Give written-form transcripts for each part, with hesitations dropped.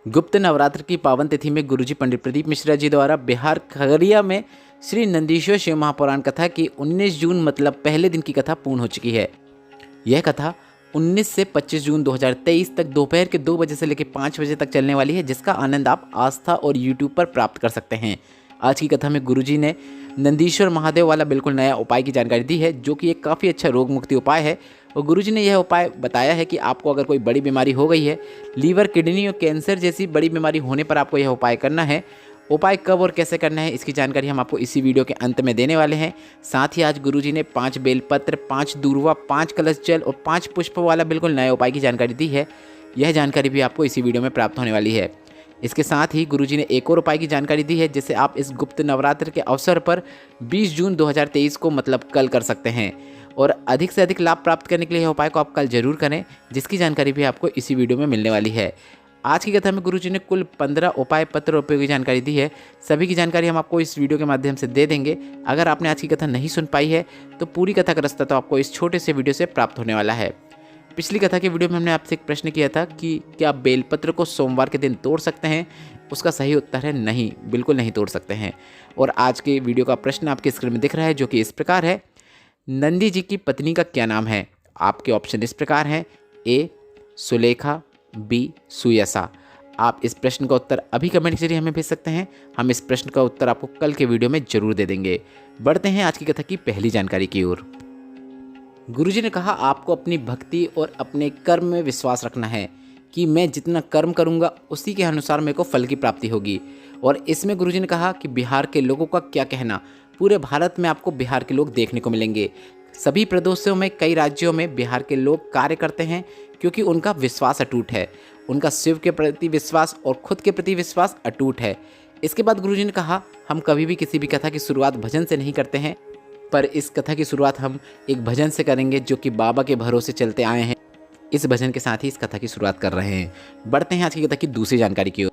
गुप्त नवरात्र की पावन तिथि में गुरुजी पंडित प्रदीप मिश्रा जी द्वारा बिहार खगड़िया में श्री नंदीश्वर शिव महापुराण कथा की 19 जून मतलब पहले दिन की कथा पूर्ण हो चुकी है। यह कथा 19 से 25 जून 2023 तक दोपहर के 2 बजे से लेकर 5 बजे तक चलने वाली है, जिसका आनंद आप आस्था और यूट्यूब पर प्राप्त कर सकते हैं। आज की कथा में गुरुजी ने नंदीश्वर महादेव वाला बिल्कुल नया उपाय की जानकारी दी है, जो कि एक काफ़ी अच्छा रोग मुक्ति उपाय है। और गुरुजी ने यह उपाय बताया है कि आपको अगर कोई बड़ी बीमारी हो गई है, लीवर, किडनी और कैंसर जैसी बड़ी बीमारी होने पर आपको यह उपाय करना है। उपाय कब और कैसे करना है, इसकी जानकारी हम आपको इसी वीडियो के अंत में देने वाले हैं। साथ ही आज गुरुजी ने 5 बेलपत्र, 5 दूर्वा, 5 कलश जल और 5 पुष्प वाला बिल्कुल नए उपाय की जानकारी दी है। यह जानकारी भी आपको इसी वीडियो में प्राप्त होने वाली है। इसके साथ ही गुरुजी ने एक और उपाय की जानकारी दी है, जिसे आप इस गुप्त नवरात्र के अवसर पर 20 जून 2023 को मतलब कल कर सकते हैं। और अधिक से अधिक लाभ प्राप्त करने के लिए यह उपाय को आप कल जरूर करें, जिसकी जानकारी भी आपको इसी वीडियो में मिलने वाली है। आज की कथा में गुरुजी ने कुल 15 उपाय पत्र और उपयोगी जानकारी दी है। सभी की जानकारी हम आपको इस वीडियो के माध्यम से दे देंगे। अगर आपने आज की कथा नहीं सुन पाई है तो पूरी कथा का रास्ता तो आपको इस छोटे से वीडियो से प्राप्त होने वाला है। पिछली कथा के वीडियो में हमने आपसे एक प्रश्न किया था कि क्या आप बेलपत्र को सोमवार के दिन तोड़ सकते हैं। उसका सही उत्तर है नहीं, बिल्कुल नहीं तोड़ सकते हैं। और आज के वीडियो का प्रश्न आपके स्क्रीन में दिख रहा है, जो कि इस प्रकार है, नंदी जी की पत्नी का क्या नाम है। आपके ऑप्शन इस प्रकार हैं, ए सुलेखा, बी सुयसा। आप इस प्रश्न का उत्तर अभी कमेंट के जरिए हमें भेज सकते हैं। हम इस प्रश्न का उत्तर आपको कल के वीडियो में जरूर दे देंगे। बढ़ते हैं आज की कथा की पहली जानकारी की ओर। गुरुजी ने कहा आपको अपनी भक्ति और अपने कर्म में विश्वास रखना है कि मैं जितना कर्म करूंगा उसी के अनुसार मेरे को फल की प्राप्ति होगी। और इसमें गुरुजी ने कहा कि बिहार के लोगों का क्या कहना, पूरे भारत में आपको बिहार के लोग देखने को मिलेंगे। सभी प्रदेशों में, कई राज्यों में बिहार के लोग कार्य करते हैं, क्योंकि उनका विश्वास अटूट है। उनका शिव के प्रति विश्वास और खुद के प्रति विश्वास अटूट है। इसके बाद गुरुजी ने कहा हम कभी भी किसी भी कथा की शुरुआत भजन से नहीं करते हैं, पर इस कथा की शुरुआत हम एक भजन से करेंगे, जो कि बाबा के भरोसे चलते आए हैं। इस भजन के साथ ही इस कथा की शुरुआत कर रहे हैं। बढ़ते हैं आज की कथा की दूसरी जानकारी की ओर।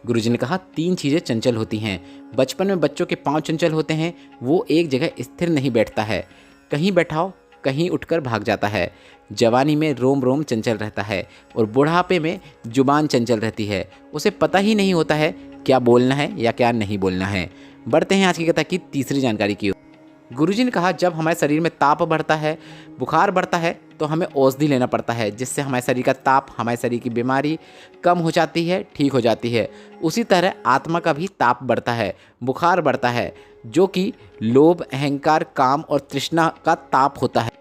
गुरुजी ने कहा 3 चीज़ें चंचल होती हैं। बचपन में बच्चों के पांव चंचल होते हैं, वो एक जगह स्थिर नहीं बैठता है, कहीं बैठाओ कहीं उठकर भाग जाता है। जवानी में रोम रोम चंचल रहता है और बुढ़ापे में जुबान चंचल रहती है, उसे पता ही नहीं होता है क्या बोलना है या क्या नहीं बोलना है। बढ़ते हैं आज की कथा की तीसरी जानकारी की ओर। गुरुजी ने कहा जब हमारे शरीर में ताप बढ़ता है, बुखार बढ़ता है, तो हमें औषधि लेना पड़ता है, जिससे हमारे शरीर का ताप, हमारे शरीर की बीमारी कम हो जाती है, ठीक हो जाती है। उसी तरह आत्मा का भी ताप बढ़ता है, बुखार बढ़ता है, जो कि लोभ, अहंकार, काम और तृष्णा का ताप होता है।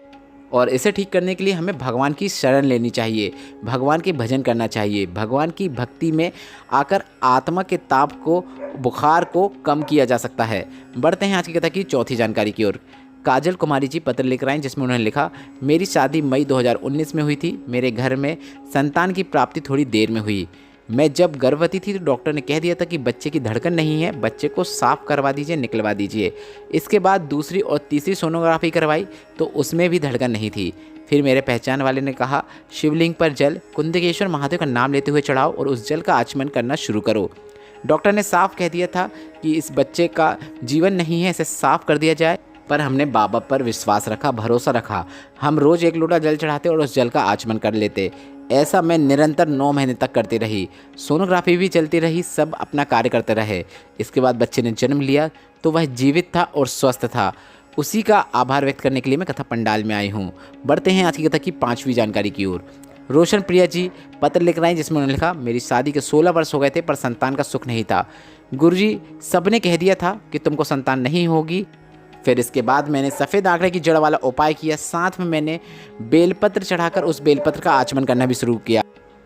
और इसे ठीक करने के लिए हमें भगवान की शरण लेनी चाहिए, भगवान के भजन करना चाहिए। भगवान की भक्ति में आकर आत्मा के ताप को, बुखार को कम किया जा सकता है। बढ़ते हैं आज की कथा की चौथी जानकारी की ओर। काजल कुमारी जी पत्र लेकर आए, जिसमें उन्होंने लिखा मेरी शादी मई 2019 में हुई थी। मेरे घर में संतान की प्राप्ति थोड़ी देर में हुई। मैं जब गर्भवती थी तो डॉक्टर ने कह दिया था कि बच्चे की धड़कन नहीं है, बच्चे को साफ करवा दीजिए, निकलवा दीजिए। इसके बाद दूसरी और तीसरी सोनोग्राफी करवाई तो उसमें भी धड़कन नहीं थी। फिर मेरे पहचान वाले ने कहा शिवलिंग पर जल कुंदकेश्वर महादेव का नाम लेते हुए चढ़ाओ और उस जल का आचमन करना शुरू करो। डॉक्टर ने साफ कह दिया था कि इस बच्चे का जीवन नहीं है, इसे साफ कर दिया जाए। पर हमने बाबा पर विश्वास रखा, भरोसा रखा। हम रोज़ 1 लोटा जल चढ़ाते और उस जल का आचमन कर लेते। ऐसा मैं निरंतर 9 महीने तक करती रही। सोनोग्राफी भी चलती रही, सब अपना कार्य करते रहे। इसके बाद बच्चे ने जन्म लिया तो वह जीवित था और स्वस्थ था। उसी का आभार व्यक्त करने के लिए मैं कथा पंडाल में आई हूँ। बढ़ते हैं आज की कथा की 5वीं जानकारी की ओर। रोशन प्रिया जी पत्र लिख रहे हैं, जिसमें उन्होंने लिखा मेरी शादी के 16 वर्ष हो गए थे, पर संतान का सुख नहीं था। गुरुजी सबने कह दिया था कि तुमको संतान नहीं होगी। फिर इसके बाद मैंने सफ़ेद आंकड़े की जड़ वाला उपाय किया, साथ में मैंने बेलपत्र चढ़ाकर उस बेलपत्र का आचमन करना भी शुरू किया।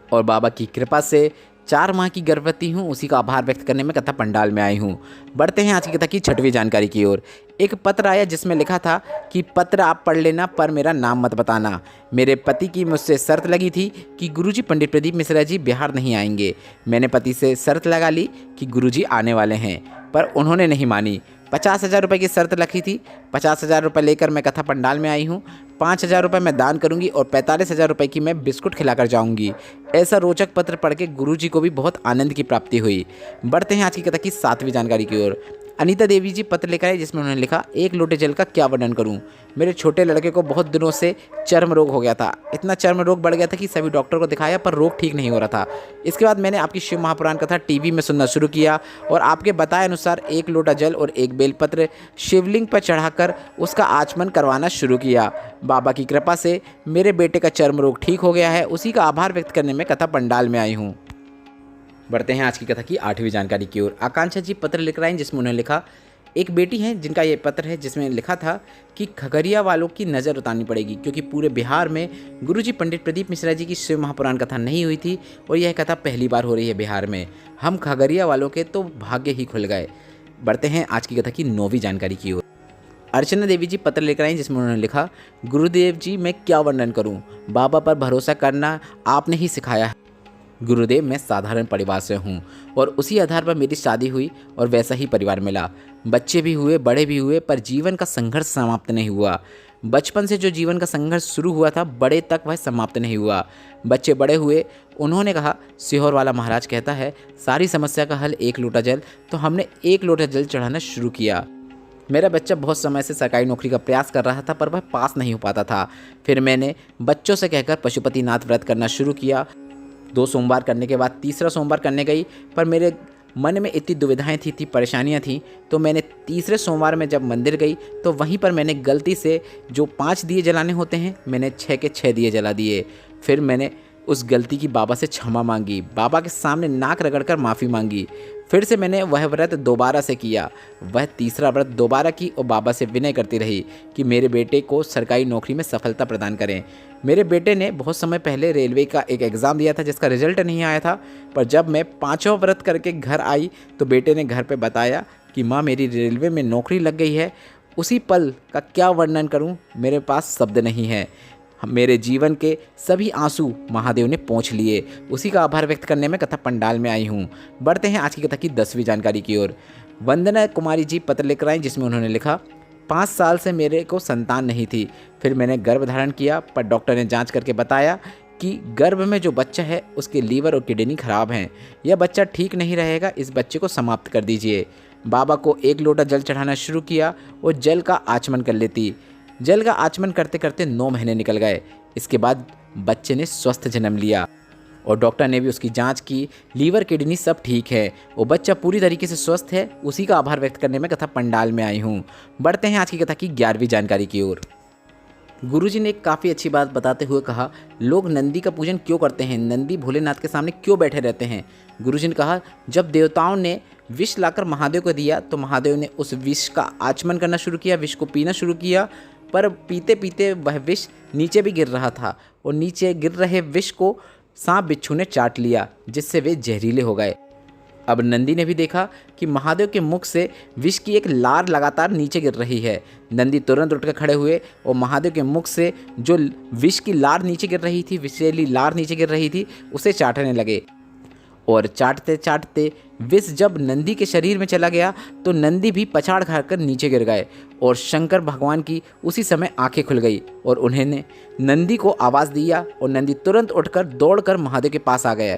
और बाबा की कृपा से 4 माह की गर्भवती हूँ, उसी का आभार व्यक्त करने में कथा पंडाल में आई हूँ। बढ़ते हैं आज की कथा की 6वीं जानकारी की ओर। एक पत्र आया, जिसमें लिखा था कि पत्र आप पढ़ लेना, पर मेरा नाम मत बताना। मेरे पति की मुझसे शर्त लगी थी कि गुरुजी पंडित प्रदीप मिश्रा जी बिहार नहीं आएंगे। मैंने पति से शर्त लगा ली कि गुरुजी आने वाले हैं, पर उन्होंने नहीं मानी। 50,000 रुपये की शर्त रखी थी। 50,000 रुपये लेकर मैं कथा पंडाल में आई हूँ। 5,000 रुपये मैं दान करूंगी और 45,000 रुपये की मैं बिस्कुट खिलाकर जाऊंगी। ऐसा रोचक पत्र पढ़ के गुरुजी को भी बहुत आनंद की प्राप्ति हुई। बढ़ते हैं आज की कथा की 7वीं जानकारी की ओर। अनीता देवी जी पत्र लेकर आई जिसमें उन्होंने लिखा, एक लोटे जल का क्या वर्णन करूं। मेरे छोटे लड़के को बहुत दिनों से चर्म रोग हो गया था। इतना चर्म रोग बढ़ गया था कि सभी डॉक्टर को दिखाया पर रोग ठीक नहीं हो रहा था। इसके बाद मैंने आपकी शिव महापुराण कथा टीवी में सुनना शुरू किया और आपके बताए अनुसार एक लोटा जल और एक बेलपत्र शिवलिंग पर चढ़ाकर उसका आचमन करवाना शुरू किया। बाबा की कृपा से मेरे बेटे का चर्म रोग ठीक हो गया है। उसी का आभार व्यक्त करने में कथा पंडाल में आई हूँ। बढ़ते हैं आज की कथा की 8वीं जानकारी की ओर। आकांक्षा जी पत्र लिख आई जिसमें उन्होंने लिखा, एक बेटी है जिनका ये पत्र है जिसमें लिखा था कि खगड़िया वालों की नज़र उतारनी पड़ेगी क्योंकि पूरे बिहार में गुरुजी पंडित प्रदीप मिश्रा जी की शिव महापुराण कथा नहीं हुई थी और यह कथा पहली बार हो रही है बिहार में। हम खगड़िया वालों के तो भाग्य ही खुल गए। बढ़ते हैं आज की कथा की 9वीं जानकारी की ओर। अर्चना देवी जी पत्र लेकर आई जिसमें उन्होंने लिखा, गुरुदेव जी मैं क्या वर्णन करूं, बाबा पर भरोसा करना आपने ही सिखाया है। गुरुदेव मैं साधारण परिवार से हूँ और उसी आधार पर मेरी शादी हुई और वैसा ही परिवार मिला। बच्चे भी हुए, बड़े भी हुए, पर जीवन का संघर्ष समाप्त नहीं हुआ। बचपन से जो जीवन का संघर्ष शुरू हुआ था बड़े तक वह समाप्त नहीं हुआ। बच्चे बड़े हुए, उन्होंने कहा, सीहोर वाला महाराज कहता है सारी समस्या का हल एक लोटा जल, तो हमने एक लोटा जल चढ़ाना शुरू किया। मेरा बच्चा बहुत समय से सरकारी नौकरी का प्रयास कर रहा था पर वह पास नहीं हो पाता था। फिर मैंने बच्चों से कहकर पशुपतिनाथ व्रत करना शुरू किया। 2 सोमवार करने के बाद तीसरा सोमवार करने गई पर मेरे मन में इतनी दुविधाएं थी परेशानियां थी, तो मैंने तीसरे सोमवार में जब मंदिर गई तो वहीं पर मैंने गलती से जो 5 दिए जलाने होते हैं मैंने 6 के 6 दिए जला दिए। फिर मैंने उस गलती की बाबा से क्षमा मांगी, बाबा के सामने नाक रगड़कर माफ़ी मांगी। फिर से मैंने वह व्रत दोबारा से किया, वह तीसरा व्रत दोबारा की और बाबा से विनय करती रही कि मेरे बेटे को सरकारी नौकरी में सफलता प्रदान करें। मेरे बेटे ने बहुत समय पहले रेलवे का एक एग्ज़ाम दिया था जिसका रिजल्ट नहीं आया था, पर जब मैं 5वां व्रत करके घर आई तो बेटे ने घर पे बताया कि माँ मेरी रेलवे में नौकरी लग गई है। उसी पल का क्या वर्णन करूँ, मेरे पास शब्द नहीं है। मेरे जीवन के सभी आंसू महादेव ने पोंछ लिए। उसी का आभार व्यक्त करने में कथा पंडाल में आई हूँ। बढ़ते हैं आज की कथा की 10वीं जानकारी की ओर। वंदना कुमारी जी पत्र लेकर आई जिसमें उन्होंने लिखा, 5 साल से मेरे को संतान नहीं थी। फिर मैंने गर्भ धारण किया पर डॉक्टर ने जांच करके बताया कि गर्भ में जो बच्चा है उसके लीवर और किडनी खराब हैं। यह बच्चा ठीक नहीं रहेगा, इस बच्चे को समाप्त कर दीजिए। बाबा को एक लोटा जल चढ़ाना शुरू किया और जल का आचमन कर लेती। जल का आचमन करते करते 9 महीने निकल गए। इसके बाद बच्चे ने स्वस्थ जन्म लिया और डॉक्टर ने भी उसकी जांच की, लीवर किडनी सब ठीक है, वो बच्चा पूरी तरीके से स्वस्थ है। उसी का आभार व्यक्त करने में कथा पंडाल में आई हूँ। बढ़ते हैं आज की कथा की 11वीं जानकारी की ओर। गुरुजी ने एक काफ़ी अच्छी बात बताते हुए कहा, लोग नंदी का पूजन क्यों करते हैं, नंदी भोलेनाथ के सामने क्यों बैठे रहते हैं। गुरुजी ने कहा, जब देवताओं ने विष लाकर महादेव को दिया तो महादेव ने उस विष का आचमन करना शुरू किया, विष को पीना शुरू किया, पर पीते पीते वह विष नीचे भी गिर रहा था और नीचे गिर रहे विष को सांप बिच्छू ने चाट लिया जिससे वे जहरीले हो गए। अब नंदी ने भी देखा कि महादेव के मुख से विष की एक लार लगातार नीचे गिर रही है। नंदी तुरंत उठकर खड़े हुए और महादेव के मुख से जो विष की लार नीचे गिर रही थी, विषैली लार नीचे गिर रही थी, उसे चाटने लगे। और चाटते चाटते विष जब नंदी के शरीर में चला गया तो नंदी भी पछाड़ खाकर नीचे गिर गए और शंकर भगवान की उसी समय आंखें खुल गई और उन्होंने नंदी को आवाज़ दिया और नंदी तुरंत उठकर दौड़कर महादेव के पास आ गया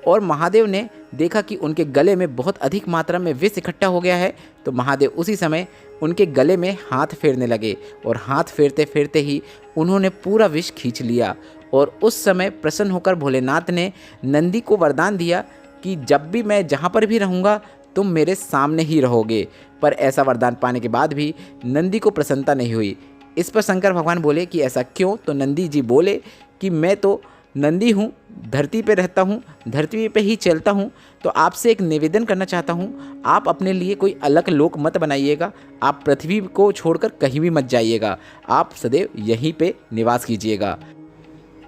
और महादेव ने देखा कि उनके गले में बहुत अधिक मात्रा में विष इकट्ठा हो गया है। तो महादेव उसी समय उनके गले में हाथ फेरने लगे और हाथ फेरते फेरते ही उन्होंने पूरा विष खींच लिया। और उस समय प्रसन्न होकर भोलेनाथ ने नंदी को वरदान दिया कि जब भी मैं जहाँ पर भी रहूँगा तुम मेरे सामने ही रहोगे। पर ऐसा वरदान पाने के बाद भी नंदी को प्रसन्नता नहीं हुई। इस पर शंकर भगवान बोले कि ऐसा क्यों। तो नंदी जी बोले कि मैं तो नंदी हूँ, धरती पे रहता हूँ, धरती पे ही चलता हूँ, तो आपसे एक निवेदन करना चाहता हूँ, आप अपने लिए कोई अलग लोक मत बनाइएगा, आप पृथ्वी को छोड़कर कहीं भी मत जाइएगा, आप सदैव यहीं पे निवास कीजिएगा।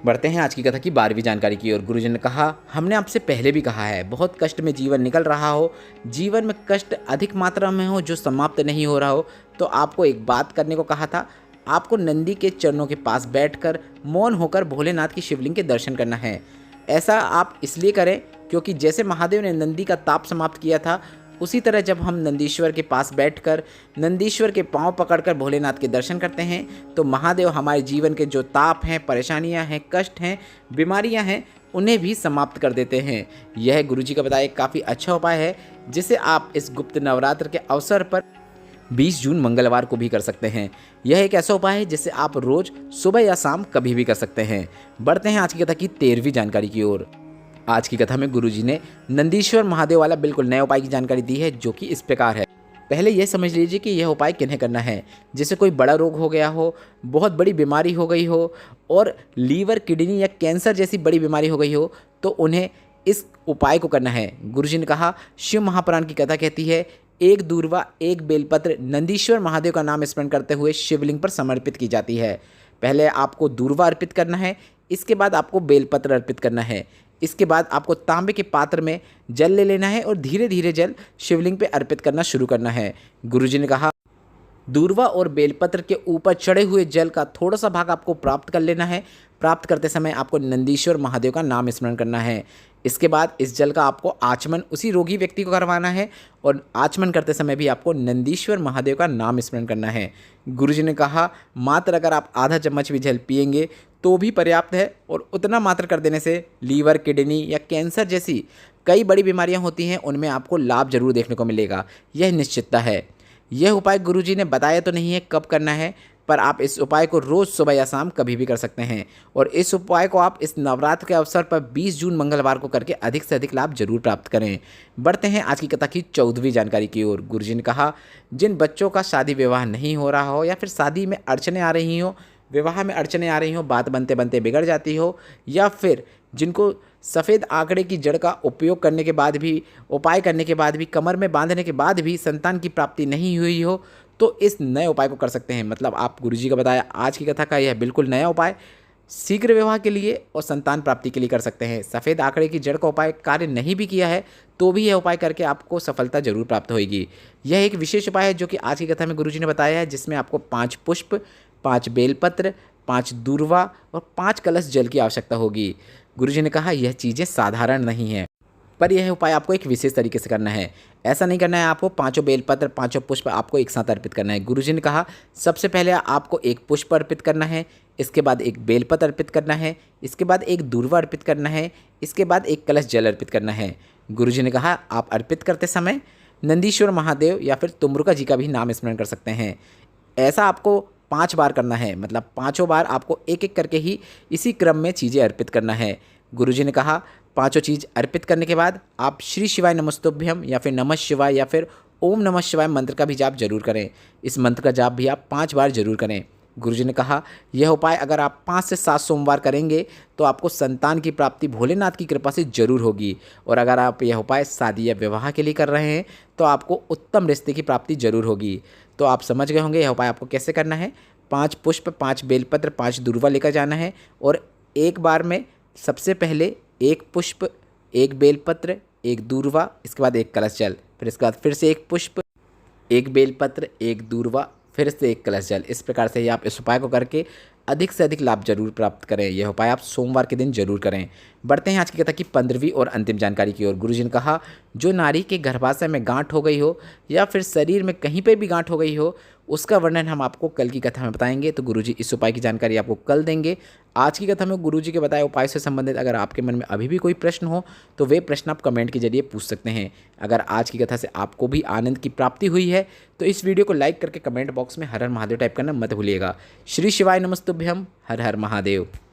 बढ़ते हैं आज की कथा की 12वीं जानकारी की ओर। गुरुजी ने कहा, हमने आपसे पहले भी कहा है, बहुत कष्ट में जीवन निकल रहा हो, जीवन में कष्ट अधिक मात्रा में हो जो समाप्त नहीं हो रहा हो, तो आपको एक बात करने को कहा था। आपको नंदी के चरणों के पास बैठकर मौन होकर भोलेनाथ की शिवलिंग के दर्शन करना है। ऐसा आप इसलिए करें क्योंकि जैसे महादेव ने नंदी का ताप समाप्त किया था, उसी तरह जब हम नंदीश्वर के पास बैठकर नंदीश्वर के पांव पकड़कर भोलेनाथ के दर्शन करते हैं तो महादेव हमारे जीवन के जो ताप हैं, परेशानियां हैं, कष्ट हैं, बीमारियां हैं, उन्हें भी समाप्त कर देते हैं। यह गुरुजी का बताया काफ़ी अच्छा उपाय है जिसे आप इस गुप्त नवरात्र के अवसर पर 20 जून मंगलवार को भी कर सकते हैं। यह एक ऐसा उपाय है जिसे आप रोज़ सुबह या शाम कभी भी कर सकते हैं। बढ़ते हैं आज की कथा की 13वीं जानकारी की ओर। आज की कथा में गुरुजी ने नंदीश्वर महादेव वाला बिल्कुल नए उपाय की जानकारी दी है जो कि इस प्रकार है। पहले यह समझ लीजिए कि यह उपाय किन्हें करना है। जैसे कोई बड़ा रोग हो गया हो, बहुत बड़ी बीमारी हो गई हो और लीवर, किडनी या कैंसर जैसी बड़ी बीमारी हो गई हो तो उन्हें इस उपाय को करना है। गुरुजी ने कहा, शिव महापुराण की कथा कहती है, एक दूर्वा एक बेलपत्र नंदीश्वर महादेव का नाम स्मरण करते हुए शिवलिंग पर समर्पित की जाती है। पहले आपको दूर्वा अर्पित करना है, इसके बाद आपको बेलपत्र अर्पित करना है, इसके बाद आपको तांबे के पात्र में जल ले लेना है और धीरे धीरे जल शिवलिंग पे अर्पित करना शुरू करना है। गुरुजी ने कहा, दूर्वा और बेलपत्र के ऊपर चढ़े हुए जल का थोड़ा सा भाग आपको प्राप्त कर लेना है। प्राप्त करते समय आपको नंदीश्वर महादेव का नाम स्मरण करना है। इसके बाद इस जल का आपको आचमन उसी रोगी व्यक्ति को करवाना है और आचमन करते समय भी आपको नंदीश्वर महादेव का नाम स्मरण करना है। गुरुजी ने कहा, मात्र अगर आप आधा चम्मच भी जल पिएंगे तो भी पर्याप्त है और उतना मात्र कर देने से लीवर, किडनी या कैंसर जैसी कई बड़ी बीमारियां होती हैं उनमें आपको लाभ जरूर देखने को मिलेगा। यह निश्चितता है। यह उपाय गुरुजी ने बताया तो नहीं है कब करना है, पर आप इस उपाय को रोज़ सुबह या शाम कभी भी कर सकते हैं और इस उपाय को आप इस नवरात्र के अवसर पर 20 जून मंगलवार को करके अधिक से अधिक लाभ जरूर प्राप्त करें। बढ़ते हैं आज की कथा की 14वीं जानकारी की ओर। गुरुजी ने कहा, जिन बच्चों का शादी विवाह नहीं हो रहा हो या फिर शादी में अड़चने आ रही हो, विवाह में अड़चने आ रही हो, बात बनते बनते बिगड़ जाती हो, या फिर जिनको सफ़ेद आंकड़े की जड़ का उपयोग करने के बाद भी, उपाय करने के बाद भी, कमर में बांधने के बाद भी संतान की प्राप्ति नहीं हुई हो, तो इस नए उपाय को कर सकते हैं। मतलब आप गुरुजी का बताया आज की कथा का यह बिल्कुल नया उपाय शीघ्र विवाह के लिए और संतान प्राप्ति के लिए कर सकते हैं। सफ़ेद आंकड़े की जड़ का उपाय कार्य नहीं भी किया है तो भी यह उपाय करके आपको सफलता जरूर प्राप्त होगी। यह एक विशेष उपाय है जो कि आज की कथा में गुरुजी ने बताया है, जिसमें आपको 5 पुष्प, 5 बेलपत्र, 5 दूर्वा और 5 कलश जल की आवश्यकता होगी। गुरुजी ने कहा, यह चीज़ें साधारण नहीं हैं, पर यह उपाय आपको एक विशेष तरीके से करना है। ऐसा नहीं करना है आपको 5 बेलपत्र, 5 पुष्प आपको एक साथ अर्पित करना है। गुरुजी ने कहा, सबसे पहले आपको एक पुष्प अर्पित करना है, इसके बाद एक बेलपत्र अर्पित करना है, इसके बाद एक दूर्वा अर्पित करना है, इसके बाद एक कलश जल अर्पित करना है। गुरुजी ने कहा, आप अर्पित करते समय नंदीश्वर महादेव या फिर तुमरुका जी का भी नाम स्मरण कर सकते हैं। ऐसा आपको 5 बार करना है, मतलब 5 बार आपको एक एक करके ही इसी क्रम में चीज़ें अर्पित करना है। गुरुजी ने कहा, 5 चीज़ अर्पित करने के बाद आप श्री शिवाय नमस्तुभ्यम या फिर नमः शिवाय या फिर ओम नमः शिवाय मंत्र का भी जाप जरूर करें। इस मंत्र का जाप भी आप 5 बार जरूर करें। गुरुजी ने कहा, यह उपाय अगर आप 5 से 7 सोमवार करेंगे तो आपको संतान की प्राप्ति भोलेनाथ की कृपा से जरूर होगी। और अगर आप यह उपाय शादी या विवाह के लिए कर रहे हैं तो आपको उत्तम रिश्ते की प्राप्ति जरूर होगी। तो आप समझ गए होंगे यह उपाय आपको कैसे करना है। 5 पुष्प, 5 बेलपत्र, 5 दूर्वा लेकर जाना है और एक बार में सबसे पहले 1 पुष्प, 1 बेलपत्र, 1 दूर्वा, इसके बाद 1 कलश जल, फिर इसके बाद फिर से 1 पुष्प, 1 बेलपत्र, 1 दूर्वा, फिर से 1 कलश जल। इस प्रकार से ही आप इस उपाय को करके अधिक से अधिक लाभ जरूर प्राप्त करें। यह उपाय आप सोमवार के दिन जरूर करें। बढ़ते हैं आज की कथा की 15वीं और अंतिम जानकारी की ओर। गुरुजी ने कहा, जो नारी के गर्भाशय में गांठ हो गई हो या फिर शरीर में कहीं पर भी गांठ हो गई हो, उसका वर्णन हम आपको कल की कथा में बताएंगे। तो गुरुजी इस उपाय की जानकारी आपको कल देंगे। आज की कथा में गुरुजी के बताए उपाय से संबंधित अगर आपके मन में अभी भी कोई प्रश्न हो तो वे प्रश्न आप कमेंट के जरिए पूछ सकते हैं। अगर आज की कथा से आपको भी आनंद की प्राप्ति हुई है तो इस वीडियो को लाइक करके कमेंट बॉक्स में हर हर महादेव टाइप करना मत भूलिएगा। श्री शिवाय नमस्तुभ्यम। हर हर महादेव।